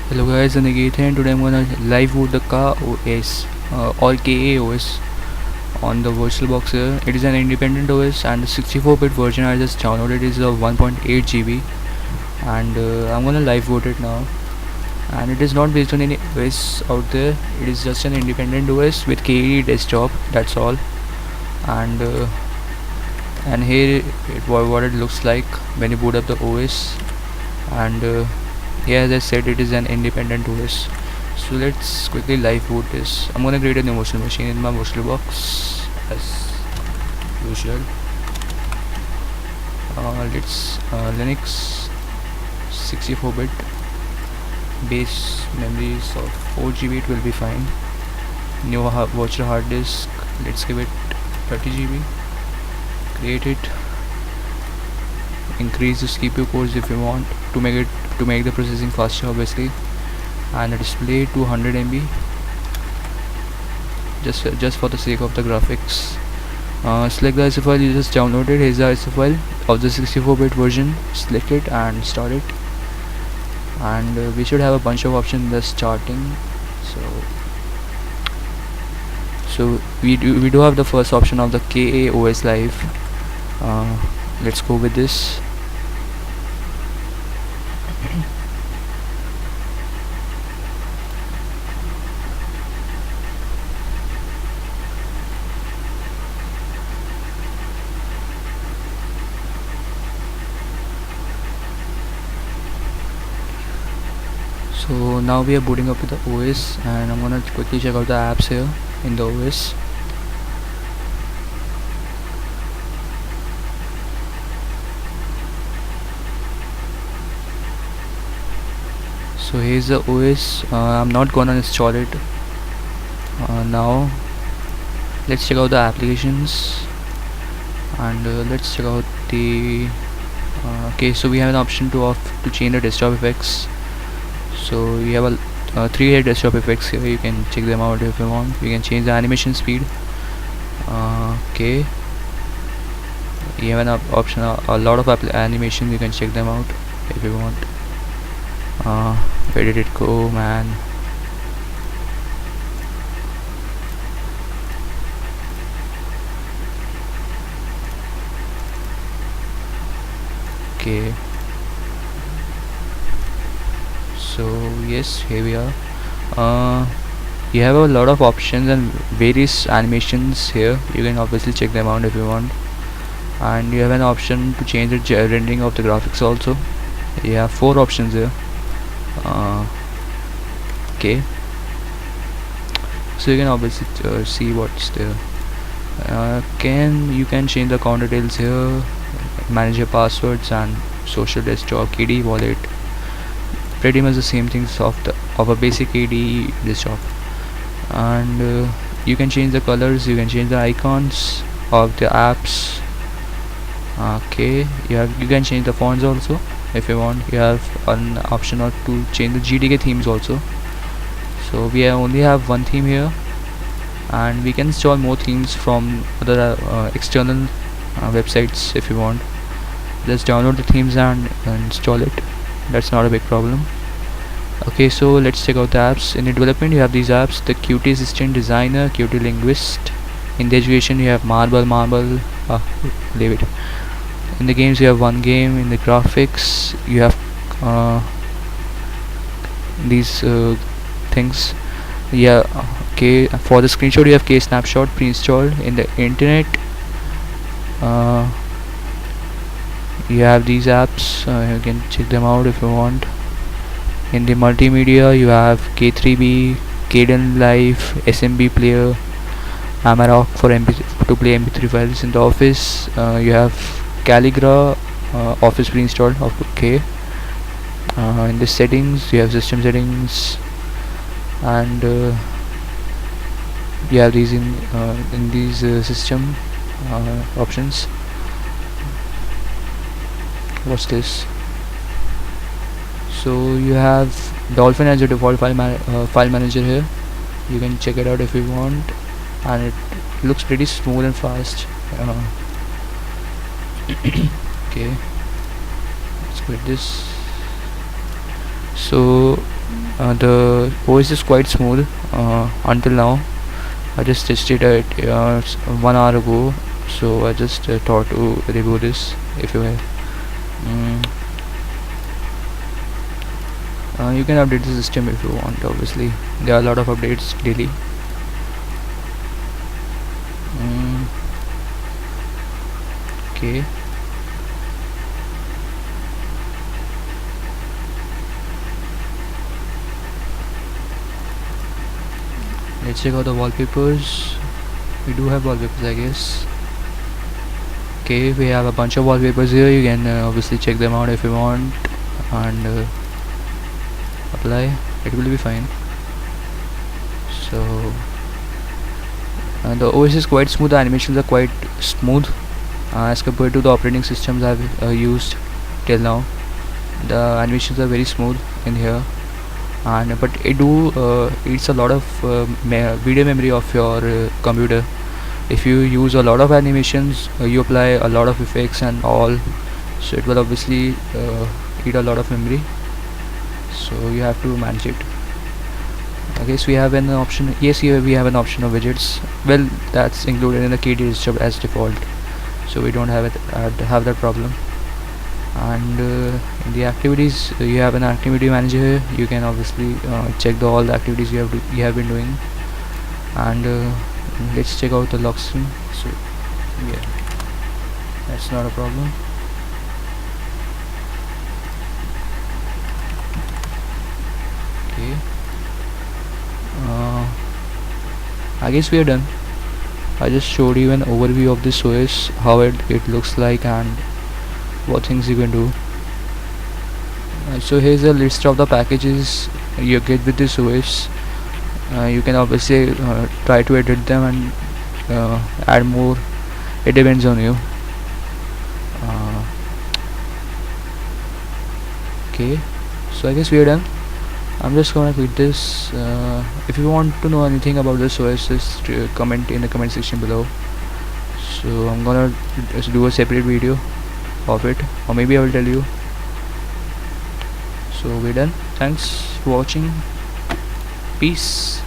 Hello guys, I'm Niket here and today I'm gonna live boot the Ka OS or KA OS on the VirtualBox here. It is an independent OS and the 64-bit version I just downloaded is of 1.8 GB and I'm gonna live boot it now. And it is not based on any OS out there. It is just an independent OS with KE desktop. That's all. And here what it looks like when you boot up the OS. And yeah, as I said, it is an independent OS. So let's quickly live boot this. I'm gonna create a new virtual machine in my VirtualBox as usual. Let's Linux 64-bit base memories of 4 GB. It will be fine. New virtual hard disk. Let's give it 30 GB. Create it. Increase the CPU cores if you want to make the processing faster, obviously. And the display 200 MB just for the sake of the graphics. Select the ISO file you just downloaded. Here's the ISO file of the 64-bit version. Select it and start it. And we should have a bunch of options in the starting. So we do have the first option of the KA OS Live. Let's go with this. So now we are booting up with the OS and I'm gonna quickly check out the apps here in the OS. So here's the OS. I'm not gonna install it now. Let's check out the applications and let's check out the okay, so we have an option to change the desktop effects. So we have a 3 desktop effects here. You can check them out if you want. You can change the animation speed. Okay, you have an option, a lot of animation. You can check them out if you want. Where did it go, man? Okay, so yes, here we are. You have a lot of options and various animations here. You can obviously check them out if you want. And you have an option to change the rendering of the graphics also. You have 4 options here. Okay, so you can obviously see what's there. You can change the account details here, manage your passwords and social desktop, KDE wallet. Pretty much the same things of a basic KDE desktop. And you can change the colors, you can change the icons of the apps. Okay, you can change the fonts also if you want. You have an option to change the GTK themes also. So we only have one theme here, and we can install more themes from other external websites if you want. Just download the themes and install it. That's not a big problem. Okay, so let's check out the apps. In the development you have these apps: the Qt Assistant Designer, Qt Linguist. In the education you have Marble. Leave it. In the games you have one game. In the graphics you have these things. Yeah, okay. For the screenshot you have K Snapshot pre-installed. In the internet you have these apps. You can check them out if you want. In the multimedia you have K3B, Kden Live, SMB Player, Amarok for to play MP3 files. In the office you have Calligra Office pre-installed. Okay. In the settings you have system settings, and you have these in these system options. What's this? So you have Dolphin as your default file manager here. You can check it out if you want, and it looks pretty smooth and fast. Okay, let's quit this. So the OS is quite smooth until now. I just tested it 1 hour ago, so I just thought to review this. If you have, you can update the system if you want. Obviously, there are a lot of updates daily. Okay. Let's check out the wallpapers. We do have wallpapers, I guess. Okay, we have a bunch of wallpapers here. You can obviously check them out if you want, and apply. It will be fine. So the OS is quite smooth. The animations are quite smooth as compared to the operating systems I've used till now. The animations are very smooth in here, and but it do eats a lot of video memory of your computer. If you use a lot of animations, you apply a lot of effects and all, so it will obviously eat a lot of memory, so you have to manage it. I guess we have an option. Yes, here we have an option of widgets. Well, that's included in the KD register as default, so we don't have that problem. And in the activities, you have an activity manager here. You can obviously check all the activities you have been doing. And let's check out the lock screen. So yeah, that's not a problem. Okay, I guess we are done. I just showed you an overview of this OS, how it looks like, and what things you can do. So here's a list of the packages you get with this OS. You can obviously try to edit them and add more. It depends on you. Okay, so I guess we are done. I'm just gonna quit this. If you want to know anything about this OS, just comment in the comment section below. So I'm gonna just do a separate video of it, or maybe I will tell you. So we're done. Thanks for watching. Peace.